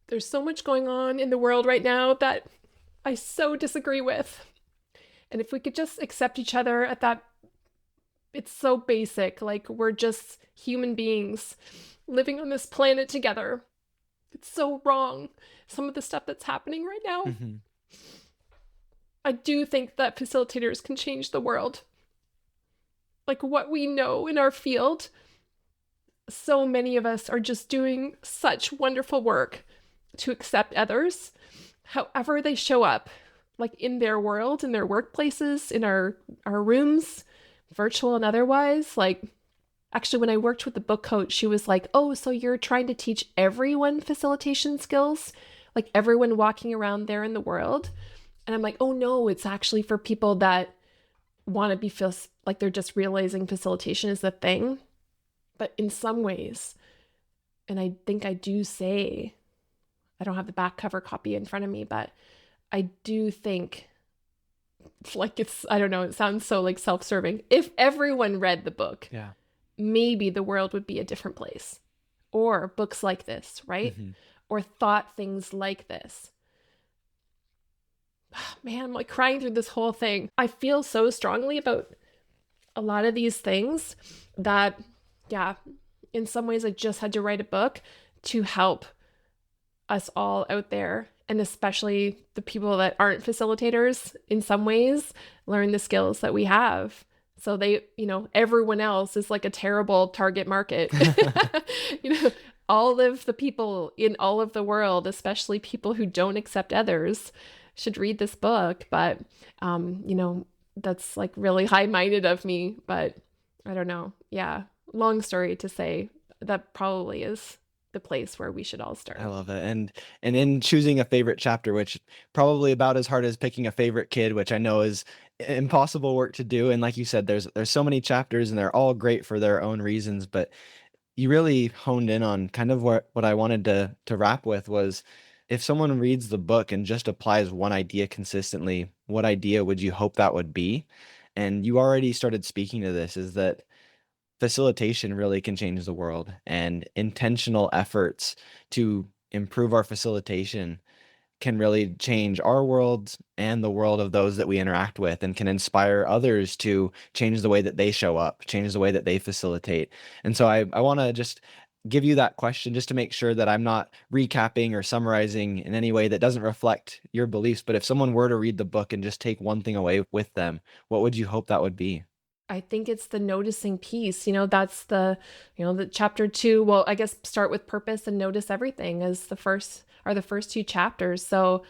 There's so much going on in the world right now that I so disagree with. And if we could just accept each other at that, it's so basic. Like we're just human beings living on this planet together. It's so wrong. Some of the stuff that's happening right now. Mm-hmm. I do think that facilitators can change the world. Like what we know in our field, so many of us are just doing such wonderful work to accept others, however they show up, like in their world, in their workplaces, in our rooms, virtual and otherwise. Like actually when I worked with the book coach, she was like, oh, so you're trying to teach everyone facilitation skills, like everyone walking around there in the world. And I'm like, oh no, it's actually for people that want to feel like they're just realizing facilitation is the thing. But in some ways, and I think I do say, I don't have the back cover copy in front of me, but I do think like I don't know, it sounds so like self-serving. If everyone read the book, Yeah. maybe the world would be a different place. Or books like this, right? Mm-hmm. Or thought things like this. Man, I'm like crying through this whole thing. I feel so strongly about a lot of these things that, yeah, in some ways I just had to write a book to help us all out there, and especially the people that aren't facilitators in some ways, learn the skills that we have. So they, everyone else is like a terrible target market. All of the people in all of the world, especially people who don't accept others, should read this book. But, that's like really high-minded of me, but I don't know. Yeah. Long story to say, that probably is the place where we should all start. I love it. And in choosing a favorite chapter, which probably about as hard as picking a favorite kid, which I know is impossible work to do. And like you said, there's so many chapters and they're all great for their own reasons, but you really honed in on kind of what I wanted to wrap with was, if someone reads the book and just applies one idea consistently, what idea would you hope that would be? And you already started speaking to this, is that facilitation really can change the world, and intentional efforts to improve our facilitation can really change our world and the world of those that we interact with, and can inspire others to change the way that they show up, change the way that they facilitate. And so I want to just give you that question just to make sure that I'm not recapping or summarizing in any way that doesn't reflect your beliefs. But if someone were to read the book and just take one thing away with them, what would you hope that would be? I think it's the noticing piece. That's the chapter 2. Well, I guess start with purpose and notice everything as the first 2 chapters. So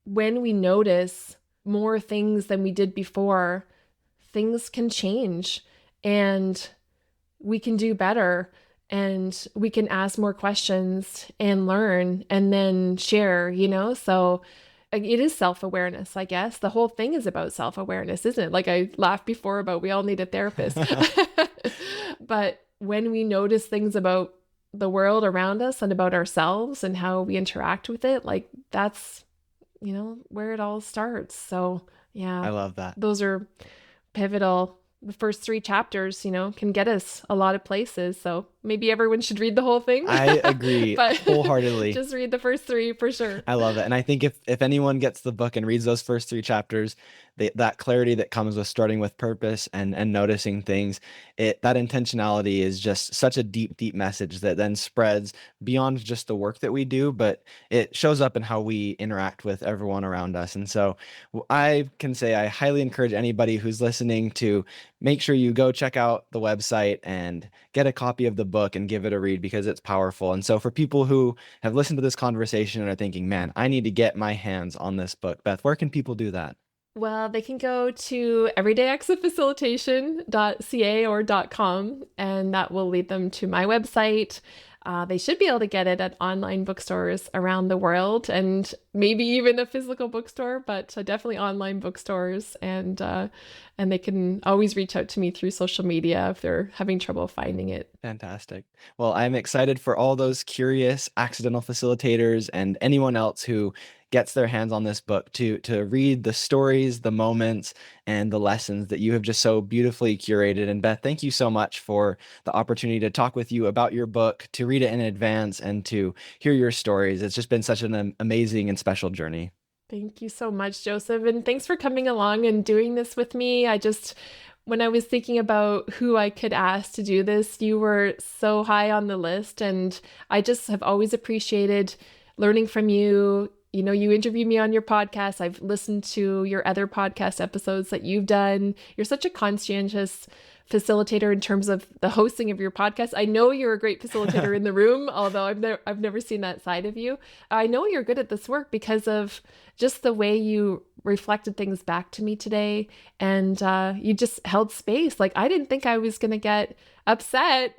when we notice more things than we did before, things can change and we can do better, and we can ask more questions and learn and then share, So it is self-awareness, I guess. The whole thing is about self-awareness, isn't it? Like I laughed before about we all need a therapist. But when we notice things about the world around us and about ourselves and how we interact with it, like that's, where it all starts. So yeah, I love that. Those are pivotal. The first 3 chapters, can get us a lot of places. So maybe everyone should read the whole thing. I agree But wholeheartedly. just read the first 3 for sure. I love it. And I think if anyone gets the book and reads those first 3 chapters, that clarity that comes with starting with purpose and noticing things, that intentionality is just such a deep, deep message that then spreads beyond just the work that we do, but it shows up in how we interact with everyone around us. And so I can say I highly encourage anybody who's listening to make sure you go check out the website and get a copy of the book and give it a read, because it's powerful. And so for people who have listened to this conversation and are thinking, man, I need to get my hands on this book, Beth, where can people do that? Well, they can go to everydayactsofacilitation.ca or .com, and that will lead them to my website. They should be able to get it at online bookstores around the world, and maybe even a physical bookstore, but definitely online bookstores. And they can always reach out to me through social media if they're having trouble finding it. Fantastic. Well, I'm excited for all those curious accidental facilitators and anyone else who gets their hands on this book to read the stories, the moments, and the lessons that you have just so beautifully curated. And Beth, thank you so much for the opportunity to talk with you about your book, to read it in advance, and to hear your stories. It's just been such an amazing and special journey. Thank you so much, Joseph. And thanks for coming along and doing this with me. When I was thinking about who I could ask to do this, you were so high on the list. And I just have always appreciated learning from you. You know, you interviewed me on your podcast. I've listened to your other podcast episodes that you've done. You're such a conscientious facilitator in terms of the hosting of your podcast. I know you're a great facilitator in the room, although I've never seen that side of you. I know you're good at this work because of just the way you reflected things back to me today, and you just held space. Like, I didn't think I was going to get upset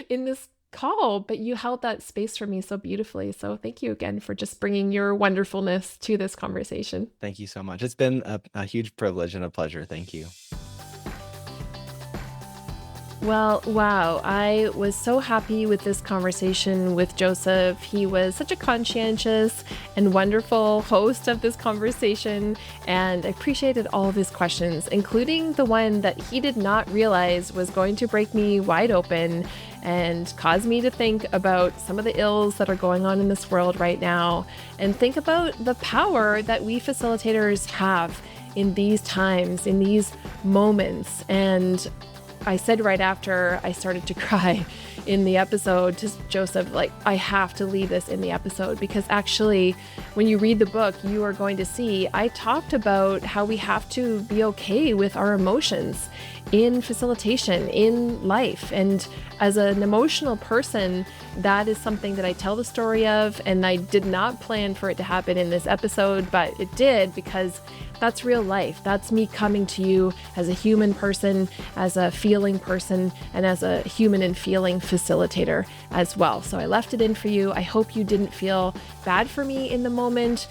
in this call, but you held that space for me so beautifully. So thank you again for just bringing your wonderfulness to this conversation. Thank you so much. It's been a huge privilege and a pleasure. Thank you. Well, wow. I was so happy with this conversation with Joseph. He was such a conscientious and wonderful host of this conversation, and I appreciated all of his questions, including the one that he did not realize was going to break me wide open and cause me to think about some of the ills that are going on in this world right now, and think about the power that we facilitators have in these times, in these moments. And I said right after I started to cry in the episode to Joseph, like, I have to leave this in the episode, because actually when you read the book, you are going to see I talked about how we have to be okay with our emotions in facilitation, in life. And as an emotional person, that is something that I tell the story of, and I did not plan for it to happen in this episode, but it did, because that's real life. That's me coming to you as a human person, as a feeling person, and as a human and feeling facilitator as well. So I left it in for you. I hope you didn't feel bad for me in the moment,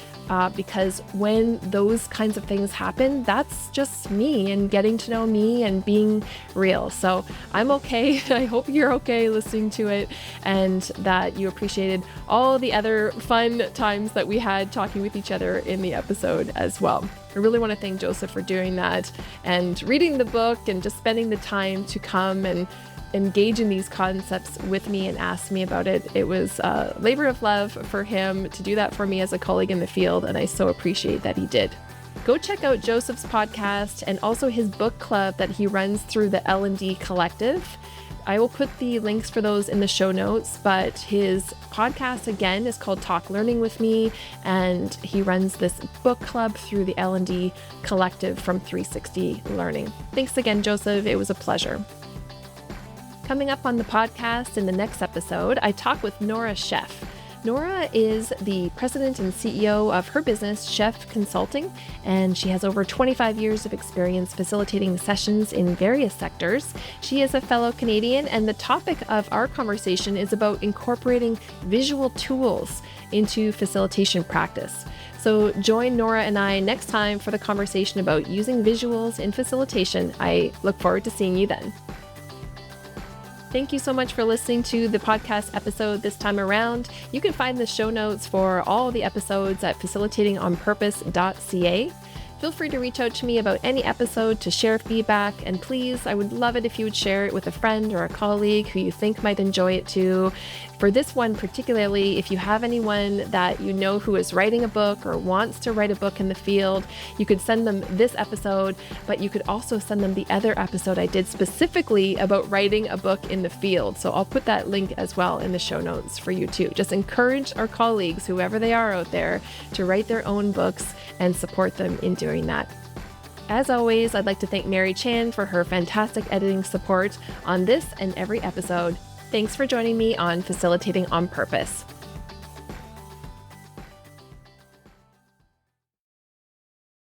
because when those kinds of things happen, that's just me and getting to know me and being real. So I'm okay. I hope you're okay listening to it, and that you appreciated all the other fun times that we had talking with each other in the episode as well. I really want to thank Joseph for doing that and reading the book and just spending the time to come and engage in these concepts with me and ask me about it. It was a labor of love for him to do that for me as a colleague in the field, and I so appreciate that he did. Go check out Joseph's podcast and also his book club that he runs through the L&D Collective. I will put the links for those in the show notes, but his podcast again is called Talk Learning with Me, and he runs this book club through the L&D Collective from 360 Learning. Thanks again, Joseph. It was a pleasure. Coming up on the podcast in the next episode, I talk with Nora Sheff. Nora is the president and CEO of her business, Sheff Consulting, and she has over 25 years of experience facilitating sessions in various sectors. She is a fellow Canadian, and the topic of our conversation is about incorporating visual tools into facilitation practice. So join Nora and I next time for the conversation about using visuals in facilitation. I look forward to seeing you then. Thank you so much for listening to the podcast episode this time around. You can find the show notes for all the episodes at facilitatingonpurpose.ca. Feel free to reach out to me about any episode to share feedback, and please, I would love it if you would share it with a friend or a colleague who you think might enjoy it too. For this one particularly, if you have anyone that you know who is writing a book or wants to write a book in the field, you could send them this episode, but you could also send them the other episode I did specifically about writing a book in the field. So I'll put that link as well in the show notes for you too. Just encourage our colleagues, whoever they are out there, to write their own books and support them in doing that. As always, I'd like to thank Mary Chan for her fantastic editing support on this and every episode. Thanks for joining me on Facilitating on Purpose.